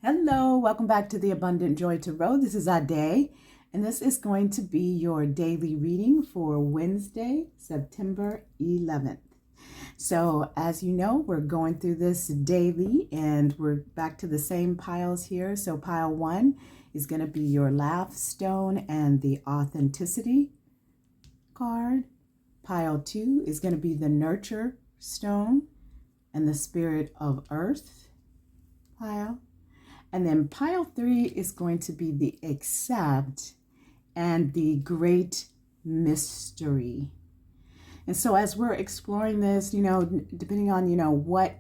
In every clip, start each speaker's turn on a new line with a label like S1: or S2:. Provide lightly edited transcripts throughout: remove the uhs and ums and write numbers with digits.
S1: Hello, welcome back to the Abundant Joy Tarot. This is Ade, and this is going to be your daily reading for Wednesday, September 11th. So, as you know, we're going through this daily, and we're back to the same piles here. So, pile 1 is going to be your laugh stone and the authenticity card. Pile 2 is going to be the nurture stone and the spirit of earth pile. And then pile 3 is going to be the accept and the great mystery. And so as we're exploring this, depending on, what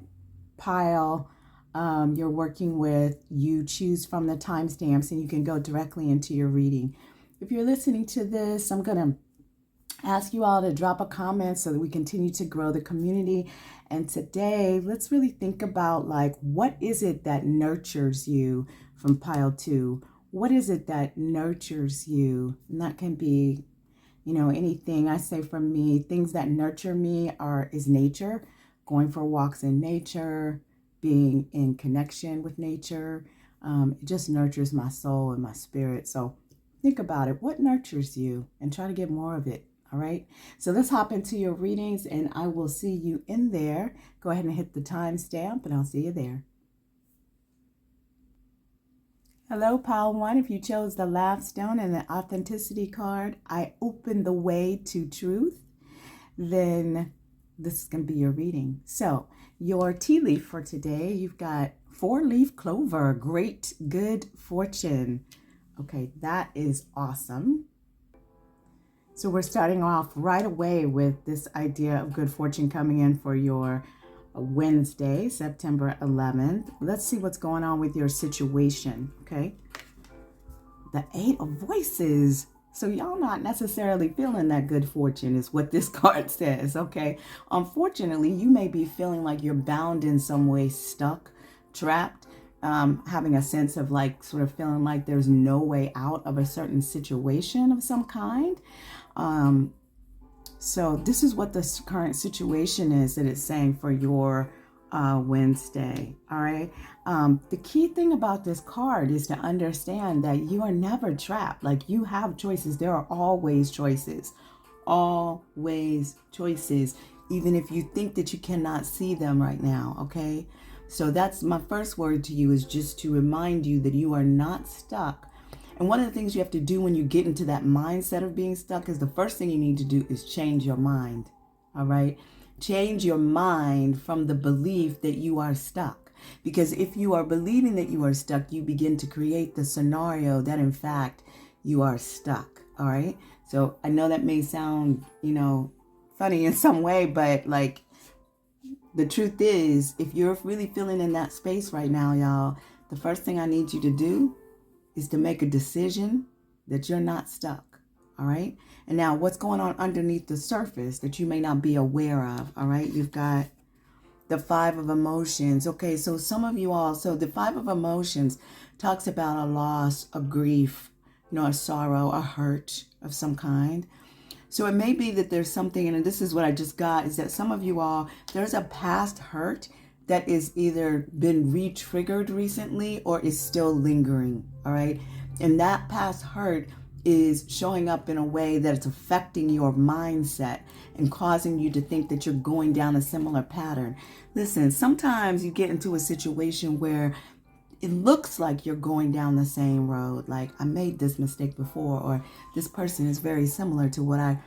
S1: pile you're working with, you choose from the timestamps and you can go directly into your reading. If you're listening to this, I'm going to ask you all to drop a comment so that we continue to grow the community. And today, let's really think about what is it that nurtures you from pile 2? What is it that nurtures you? And that can be, anything. I say for me, things that nurture me is nature, going for walks in nature, being in connection with nature. It just nurtures my soul and my spirit. So think about it. What nurtures you? And try to get more of it. All right, so let's hop into your readings and I will see you in there. Go ahead and hit the timestamp and I'll see you there. Hello, pile 1. If you chose the laugh stone and the authenticity card, I open the way to truth, then this is going to be your reading. So your tea leaf for today, you've got 4-leaf clover, great good fortune. Okay, that is awesome. So we're starting off right away with this idea of good fortune coming in for your Wednesday, September 11th. Let's see what's going on with your situation, okay? The 8 of Voices. So y'all not necessarily feeling that good fortune is what this card says, okay? Unfortunately, you may be feeling like you're bound in some way, stuck, trapped, having a sense of sort of feeling like there's no way out of a certain situation of some kind. So this is what the current situation is that it's saying for your Wednesday. All right. The key thing about this card is to understand that you are never trapped. You have choices. There are always choices, even if you think that you cannot see them right now. Okay. So that's my first word to you, is just to remind you that you are not stuck. And one of the things you have to do when you get into that mindset of being stuck is the first thing you need to do is change your mind. All right. Change your mind from the belief that you are stuck. Because if you are believing that you are stuck, you begin to create the scenario that in fact you are stuck. All right. So I know that may sound, funny in some way, but the truth is, if you're really feeling in that space right now, y'all, the first thing I need you to do is to make a decision that you're not stuck, all right? And now what's going on underneath the surface that you may not be aware of, all right? You've got the 5 of emotions. Okay, so some of you all, so the 5 of emotions talks about a loss, a grief, a sorrow, a hurt of some kind. So it may be that there's something, and this is what I just got, is that some of you all, there's a past hurt that is either been re-triggered recently or is still lingering, all right? And that past hurt is showing up in a way that it's affecting your mindset and causing you to think that you're going down a similar pattern. Listen, sometimes you get into a situation where it looks like you're going down the same road. Like, I made this mistake before, or this person is very similar to what I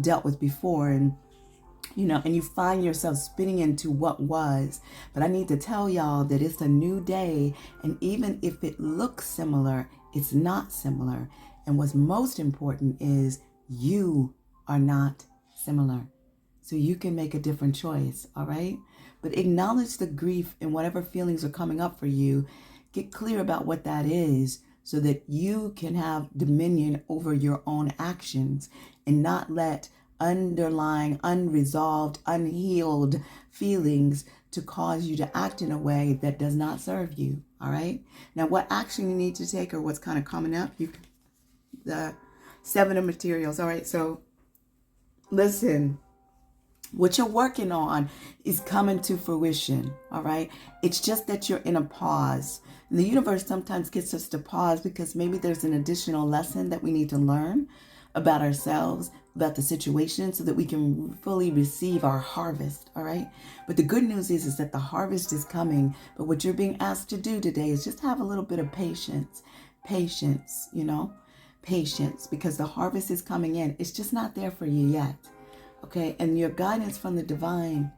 S1: dealt with before. And you find yourself spinning into what was. But I need to tell y'all that it's a new day. And even if it looks similar, it's not similar. And what's most important is you are not similar. So you can make a different choice, all right? But acknowledge the grief and whatever feelings are coming up for you. Get clear about what that is so that you can have dominion over your own actions and not let underlying, unresolved, unhealed feelings to cause you to act in a way that does not serve you. All right. Now, what action you need to take, or what's kind of coming up, the 7 of materials. All right. So listen, What you're working on is coming to fruition, all right? It's just that you're in a pause. And the universe sometimes gets us to pause because maybe there's an additional lesson that we need to learn about ourselves, about the situation, so that we can fully receive our harvest, all right? But the good news is that the harvest is coming. But what you're being asked to do today is just have a little bit of patience. Patience, patience, because the harvest is coming in. It's just not there for you yet. Okay, and your guidance from the divine,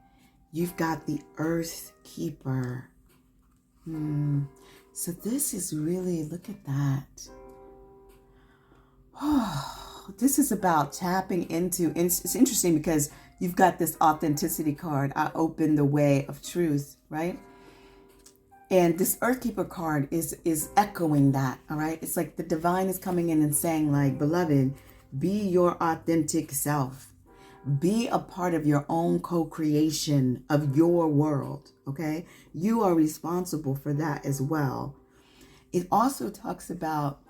S1: you've got the Earth Keeper. So this is really, look at that. Oh, this is about tapping into, it's interesting because you've got this authenticity card. I open the way of truth, right? And this Earth Keeper card is echoing that, all right? It's like the divine is coming in and saying, like, beloved, be your authentic self. Be a part of your own co-creation of your world, okay? You are responsible for that as well. It also talks about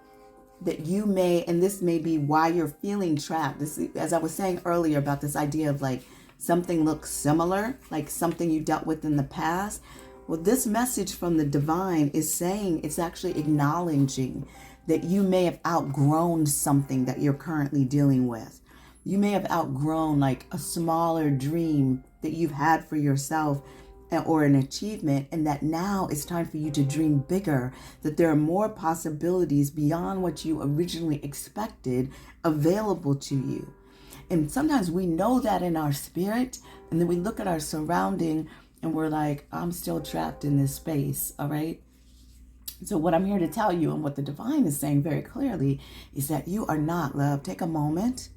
S1: that you may, and this may be why you're feeling trapped. This, as I was saying earlier about this idea of like something looks similar, like something you dealt with in the past. Well, this message from the divine is saying, it's actually acknowledging that you may have outgrown something that you're currently dealing with. You may have outgrown like a smaller dream that you've had for yourself or an achievement, and that now it's time for you to dream bigger, that there are more possibilities beyond what you originally expected available to you. And sometimes we know that in our spirit, and then we look at our surrounding and we're like, I'm still trapped in this space, all right? So what I'm here to tell you, and what the divine is saying very clearly, is that you are not, love. Take a moment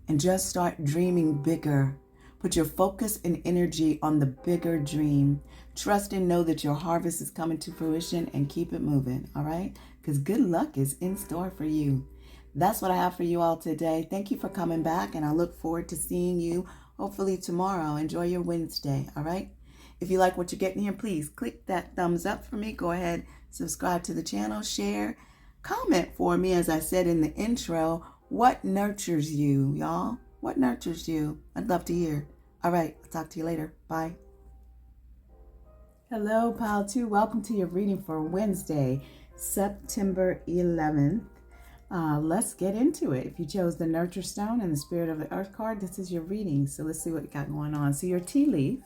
S1: and just start dreaming bigger. Put your focus and energy on the bigger dream. Trust and know that your harvest is coming to fruition, and keep it moving, all right? Because good luck is in store for you. That's what I have for you all today. Thank you for coming back, and I look forward to seeing you hopefully tomorrow. Enjoy your Wednesday, all right? If you like what you're getting here, please click that thumbs up for me. Go ahead, subscribe to the channel, share, comment for me, as I said in the intro. What nurtures you, y'all? What nurtures you? I'd love to hear. All right, I'll talk to you later. Bye. Hello, Pile 2. Welcome to your reading for Wednesday, September 11th. Let's get into it. If you chose the Nurture Stone and the Spirit of the Earth card, this is your reading. So let's see what you got going on. So your tea leaf,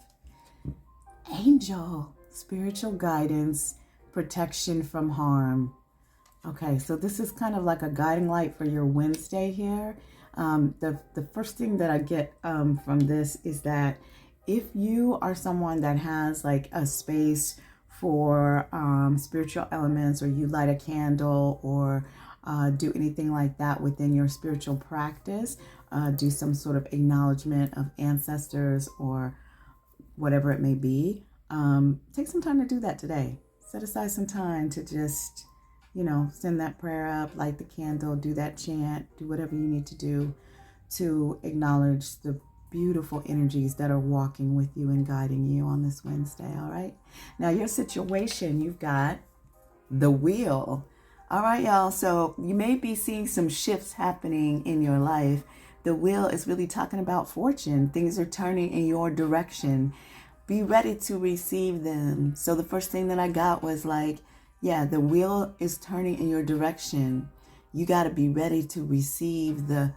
S1: angel, spiritual guidance, protection from harm. Okay, so this is kind of like a guiding light for your Wednesday here. The first thing that I get from this is that if you are someone that has like a space for spiritual elements, or you light a candle, or do anything like that within your spiritual practice, do some sort of acknowledgement of ancestors or whatever it may be, take some time to do that today. Set aside some time to just send that prayer up, light the candle, do that chant, do whatever you need to do to acknowledge the beautiful energies that are walking with you and guiding you on this Wednesday, all right? Now, your situation, you've got the wheel. All right, y'all. So you may be seeing some shifts happening in your life. The wheel is really talking about fortune. Things are turning in your direction. Be ready to receive them. So the first thing that I got was like, yeah, the wheel is turning in your direction. You got to be ready to receive the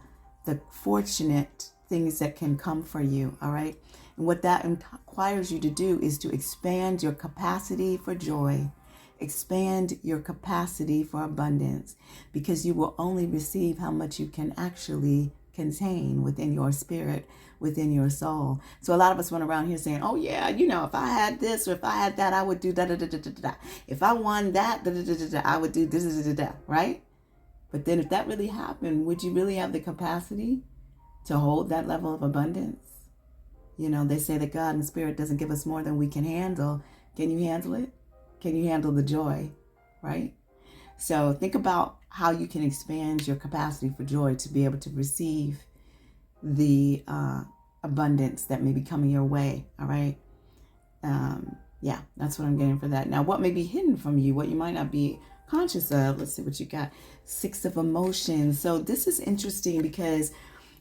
S1: fortunate things that can come for you, all right? And what that requires you to do is to expand your capacity for joy. Expand your capacity for abundance, because you will only receive how much you can actually contain within your spirit, within your soul. So a lot of us went around here saying, oh yeah, if I had this or if I had that, I would do da da da da da da. If I won that, da da da da da, I would do this da da da, right? But then if that really happened, would you really have the capacity to hold that level of abundance? They say that God and Spirit doesn't give us more than we can handle. Can you handle it? Can you handle the joy, right? So think about how you can expand your capacity for joy to be able to receive the abundance that may be coming your way, all right? Yeah, that's what I'm getting for that. Now, what may be hidden from you, what you might not be conscious of, let's see what you got. 6 of Emotions. So this is interesting because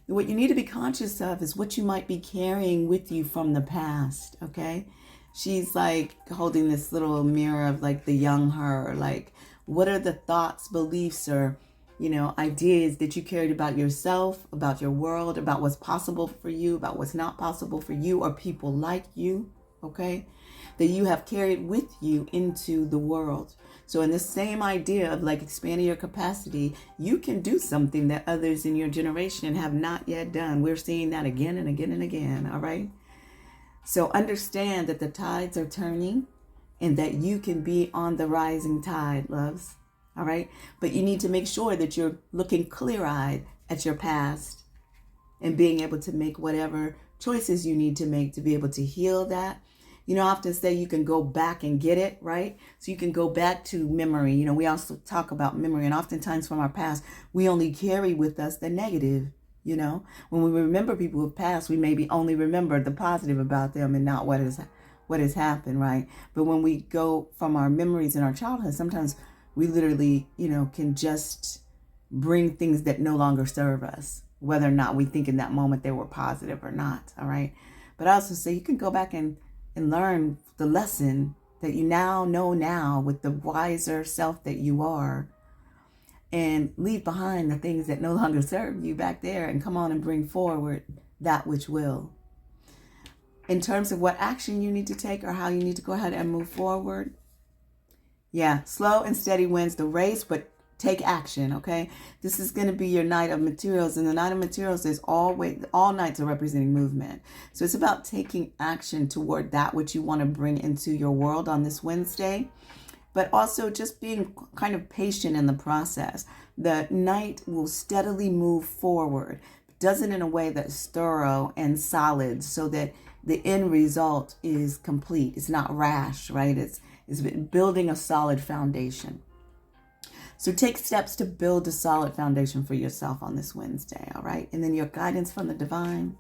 S1: What you need to be conscious of is what you might be carrying with you from the past, okay? She's like holding this little mirror of like the young her, like what are the thoughts, beliefs, or, you know, ideas that you carried about yourself, about your world, about what's possible for you, about what's not possible for you or people like you, okay? That you have carried with you into the world. So in this same idea of like expanding your capacity, you can do something that others in your generation have not yet done. We're seeing that again and again and again, all right? So understand that the tides are turning and that you can be on the rising tide, loves, all right? But you need to make sure that you're looking clear-eyed at your past and being able to make whatever choices you need to make to be able to heal that. You know, I often say you can go back and get it, right? So you can go back to memory. You know, we also talk about memory, and oftentimes from our past, we only carry with us the negative, you know. When we remember people who've passed, we maybe only remember the positive about them and not what has happened, right? But when we go from our memories in our childhood, sometimes we literally, you know, can just bring things that no longer serve us, whether or not we think in that moment they were positive or not, all right? But I also say you can go back and learn the lesson that you now know now with the wiser self that you are, and leave behind the things that no longer serve you back there and come on and bring forward that which will. In terms of what action you need to take or how you need to go ahead and move forward, yeah, slow and steady wins the race, but take action, okay? This is going to be your night of materials, and the night of materials is all nights are representing movement. So it's about taking action toward that which you want to bring into your world on this Wednesday, but also just being kind of patient in the process. The night will steadily move forward, does it in a way that's thorough and solid so that the end result is complete. It's not rash, right? It's building a solid foundation. So take steps to build a solid foundation for yourself on this Wednesday, all right? And then your guidance from the divine,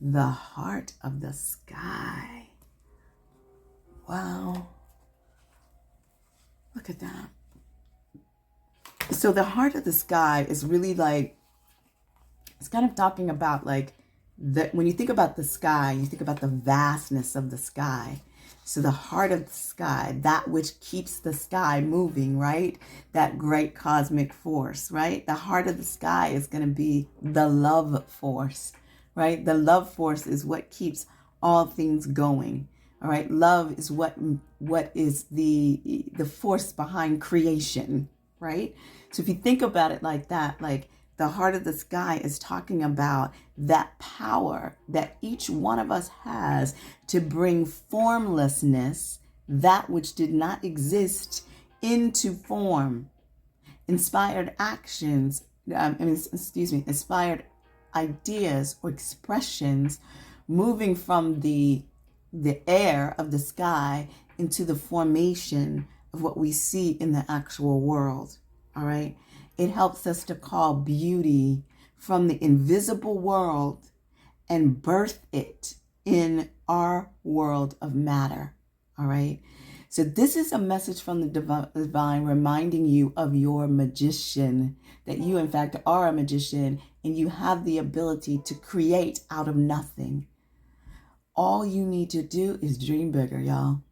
S1: the heart of the sky. Wow. Look at that. So the heart of the sky is really like, it's kind of talking about like, when you think about the sky, you think about the vastness of the sky. So the heart of the sky, that which keeps the sky moving, right? That great cosmic force, right? The heart of the sky is going to be the love force, right? The love force is what keeps all things going, all right? Love is what is the force behind creation, right? So if you think about it like that, like the heart of the sky is talking about that power that each one of us has to bring formlessness, that which did not exist, into form. Inspired actions, inspired ideas or expressions moving from the air of the sky into the formation of what we see in the actual world, all right? It helps us to call beauty from the invisible world and birth it in our world of matter, all right? So this is a message from the divine reminding you of your magician, that you in fact are a magician and you have the ability to create out of nothing. All you need to do is dream bigger, y'all.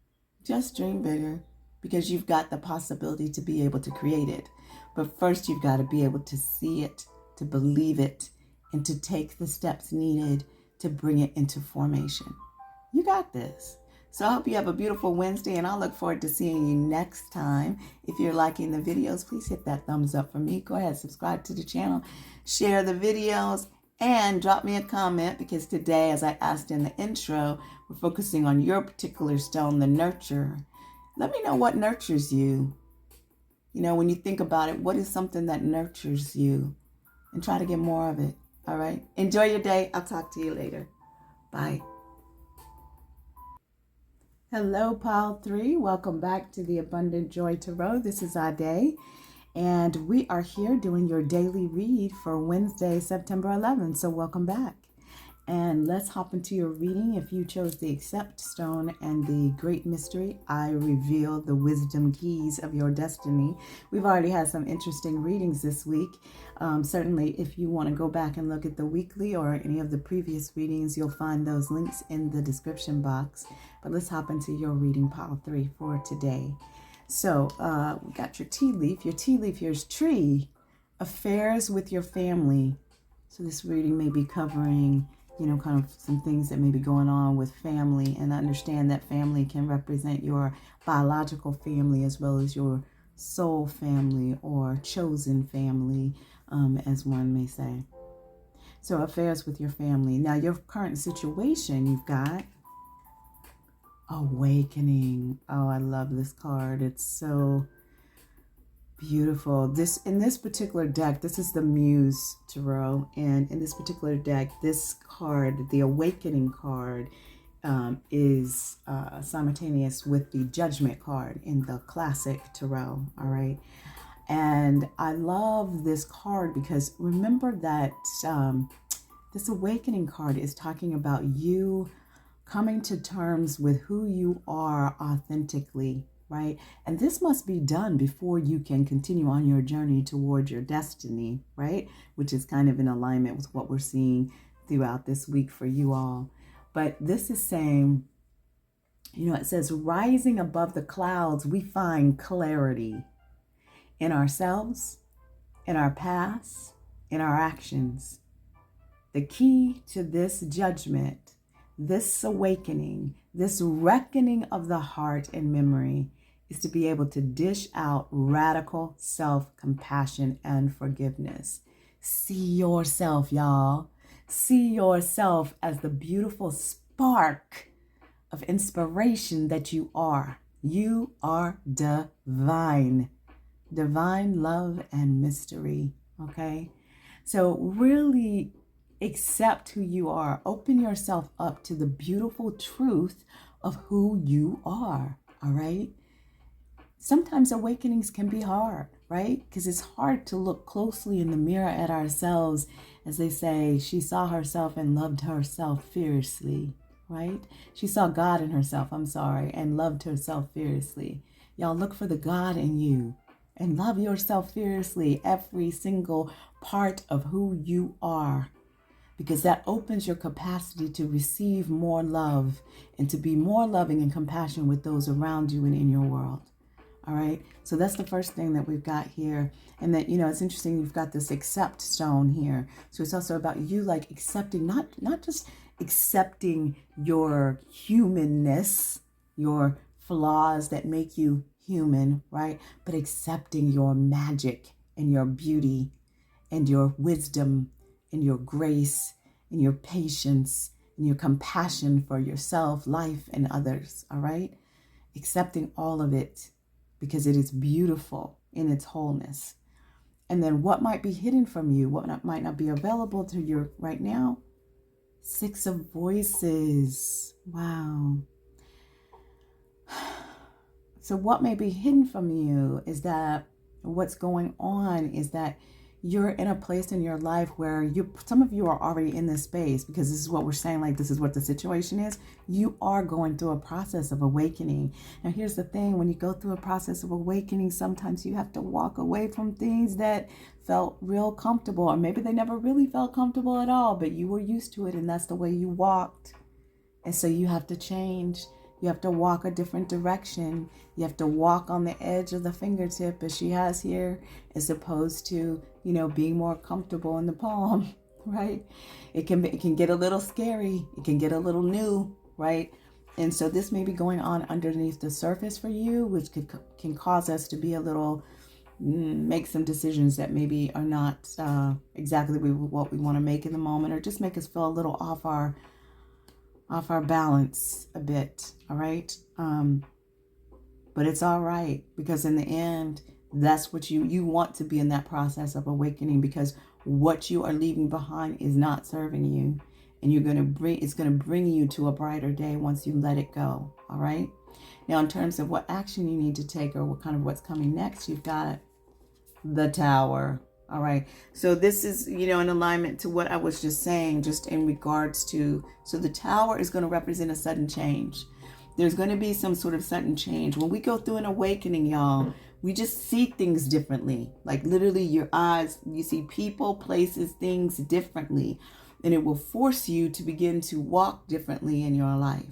S1: Just dream bigger, because you've got the possibility to be able to create it. But first, you've got to be able to see it, to believe it, and to take the steps needed to bring it into formation. You got this. So I hope you have a beautiful Wednesday, and I'll look forward to seeing you next time. If you're liking the videos, please hit that thumbs up for me. Go ahead, subscribe to the channel, share the videos, and drop me a comment, because today, as I asked in the intro, we're focusing on your particular stone, the nurture. Let me know what nurtures you. You know, when you think about it, what is something that nurtures you? And try to get more of it. All right. Enjoy your day. I'll talk to you later. Bye. Hello, Pile 3. Welcome back to the Abundant Joy Tarot. This is Ade. And we are here doing your daily read for Wednesday, September 11th. So welcome back. And let's hop into your reading. If you chose the Sept stone and the Great Mystery, I reveal the wisdom keys of your destiny. We've already had some interesting readings this week. Certainly, if you want to go back and look at the weekly or any of the previous readings, you'll find those links in the description box. But let's hop into your reading pile 3 for today. So we got your tea leaf. Your tea leaf here is tree, affairs with your family. So this reading may be covering, kind of some things that may be going on with family, and understand that family can represent your biological family as well as your soul family or chosen family, as one may say. So affairs with your family. Now your current situation, you've got awakening. Oh, I love this card. It's so beautiful. In this particular deck, this is the Muse Tarot, and in this particular deck, this card, the Awakening card, is simultaneous with the Judgment card in the classic Tarot. All right, and I love this card because remember that this Awakening card is talking about you coming to terms with who you are authentically. Right? And this must be done before you can continue on your journey towards your destiny, right? Which is kind of in alignment with what we're seeing throughout this week for you all. But this is saying, it says, rising above the clouds, we find clarity in ourselves, in our past, in our actions. The key to this judgment, this awakening, this reckoning of the heart and memory is to be able to dish out radical self-compassion and forgiveness. See yourself, y'all. See yourself as the beautiful spark of inspiration that you are. You are divine. Divine love and mystery, okay? So really accept who you are. Open yourself up to the beautiful truth of who you are, all right? Sometimes awakenings can be hard, right? Because it's hard to look closely in the mirror at ourselves. As they say, she saw herself and loved herself fiercely, right? She saw God in herself, and loved herself fiercely. Y'all look for the God in you and love yourself fiercely, every single part of who you are, because that opens your capacity to receive more love and to be more loving and compassionate with those around you and in your world. All right, so that's the first thing that we've got here. And that, it's interesting, you've got this accept stone here. So it's also about you like accepting, not just accepting your humanness, your flaws that make you human, right? But accepting your magic and your beauty and your wisdom and your grace and your patience and your compassion for yourself, life, and others, all right? Accepting all of it, because it is beautiful in its wholeness. And then what might be hidden from you, what might not be available to you right now? 6 of Voices. Wow. So what may be hidden from you is that what's going on is that you're in a place in your life where some of you are already in this space, because this is what we're saying, like this is what the situation is. You are going through a process of awakening. Now here's the thing, when you go through a process of awakening, sometimes you have to walk away from things that felt real comfortable, or maybe they never really felt comfortable at all, but you were used to it and that's the way you walked. And so you have to change. You have to walk a different direction. You have to walk on the edge of the fingertip, as she has here, as opposed to, being more comfortable in the palm, right? It can get a little scary. It can get a little new, right? And so this may be going on underneath the surface for you, which can cause us to be a little, make some decisions that maybe are not exactly what we want to make in the moment, or just make us feel a little off our balance a bit, all right? But it's all right, because in the end, that's what you want to be in that process of awakening, because what you are leaving behind is not serving you, and it's going to bring you to a brighter day once you let it go, all right? Now, in terms of what action you need to take, or what's coming next, you've got the Tower. All right. So this is, in alignment to what I was just saying, just in regards to, so the tower is going to represent a sudden change. There's going to be some sort of sudden change. When we go through an awakening, y'all, we just see things differently. Like literally your eyes, you see people, places, things differently. And it will force you to begin to walk differently in your life.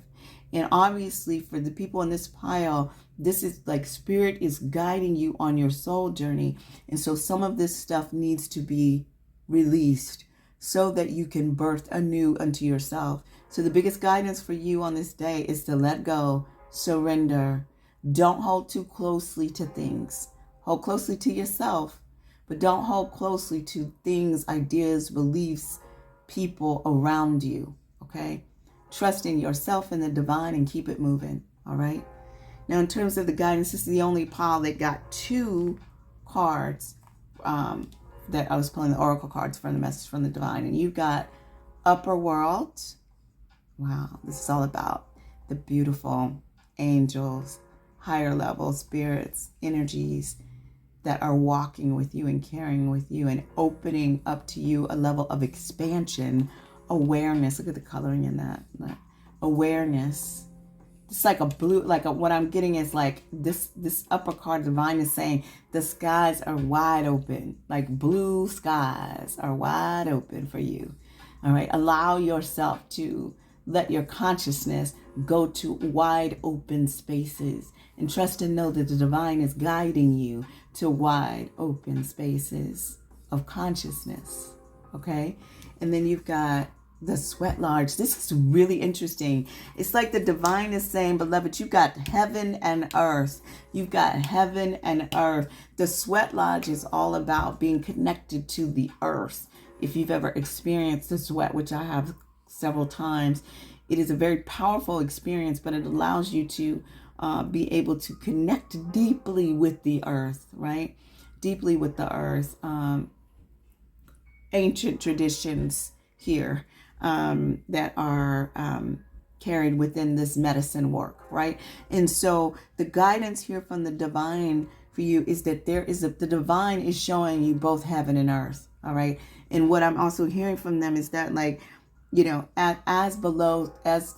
S1: And obviously for the people in this pile, this is like spirit is guiding you on your soul journey. And so some of this stuff needs to be released so that you can birth anew unto yourself. So the biggest guidance for you on this day is to let go, surrender. Don't hold too closely to things. Hold closely to yourself, but don't hold closely to things, ideas, beliefs, people around you. Okay? Trust in yourself and the divine and keep it moving. All right? Now, in terms of the guidance, this is the only pile that got 2 cards that I was pulling, the oracle cards from the message from the divine. And you got upper world. Wow, this is all about the beautiful angels, higher level spirits, energies that are walking with you and carrying with you and opening up to you a level of expansion, awareness. Look at the coloring in that. Awareness. It's like a blue, what I'm getting is like this upper card divine is saying the skies are wide open, like blue skies are wide open for you. All right. Allow yourself to let your consciousness go to wide open spaces and trust and know that the divine is guiding you to wide open spaces of consciousness. Okay. And then you've got the sweat lodge. This is really interesting. It's like the divine is saying, beloved, you've got heaven and earth. You've got heaven and earth. The sweat lodge is all about being connected to the earth. If you've ever experienced the sweat, which I have several times, it is a very powerful experience, but it allows you to be able to connect deeply with the earth, right? Deeply with the earth. Ancient traditions here that are carried within this medicine work, right? And so the guidance here from the divine for you is that the divine is showing you both heaven and earth, all right? And what I'm also hearing from them is that, like, as below, as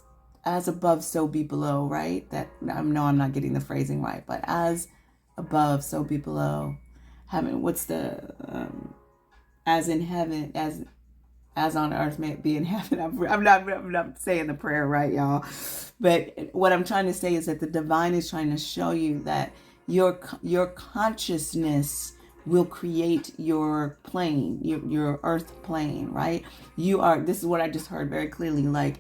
S1: above, so be below, right? That I know I'm not getting the phrasing right, but as above, so be below. What's the as in heaven, as on earth may it be in heaven. I'm not saying the prayer right, y'all. But what I'm trying to say is that the divine is trying to show you that your consciousness will create your plane, your earth plane, right? This is what I just heard very clearly. Like,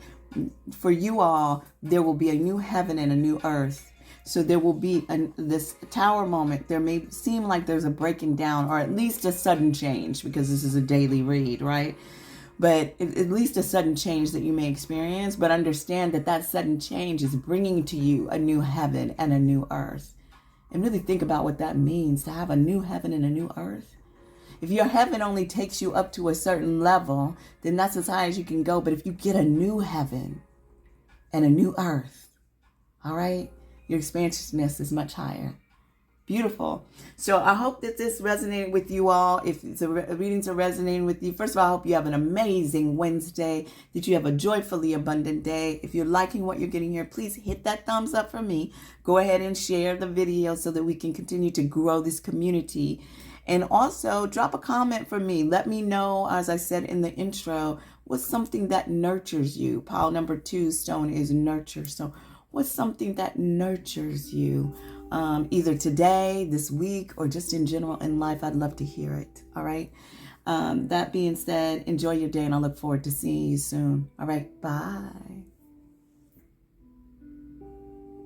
S1: for you all, there will be a new heaven and a new earth. So there will be this tower moment. There may seem like there's a breaking down, or at least a sudden change, because this is a daily read, right? But at least a sudden change that you may experience. But understand that sudden change is bringing to you a new heaven and a new earth. And really think about what that means, to have a new heaven and a new earth. If your heaven only takes you up to a certain level, then that's as high as you can go. But if you get a new heaven and a new earth, all right, your expansiveness is much higher. Beautiful. So I hope that this resonated with you all. If the readings are resonating with you, first of all, I hope you have an amazing Wednesday, that you have a joyfully abundant day. If you're liking what you're getting here, please hit that thumbs up for me. Go ahead and share the video so that we can continue to grow this community. And also drop a comment for me. Let me know, as I said in the intro, what's something that nurtures you. Pile number 2 stone is nurture. So what's something that nurtures you? Either today, this week, or just in general in life. I'd love to hear it. All right. That being said, enjoy your day, and I look forward to seeing you soon. All right. Bye.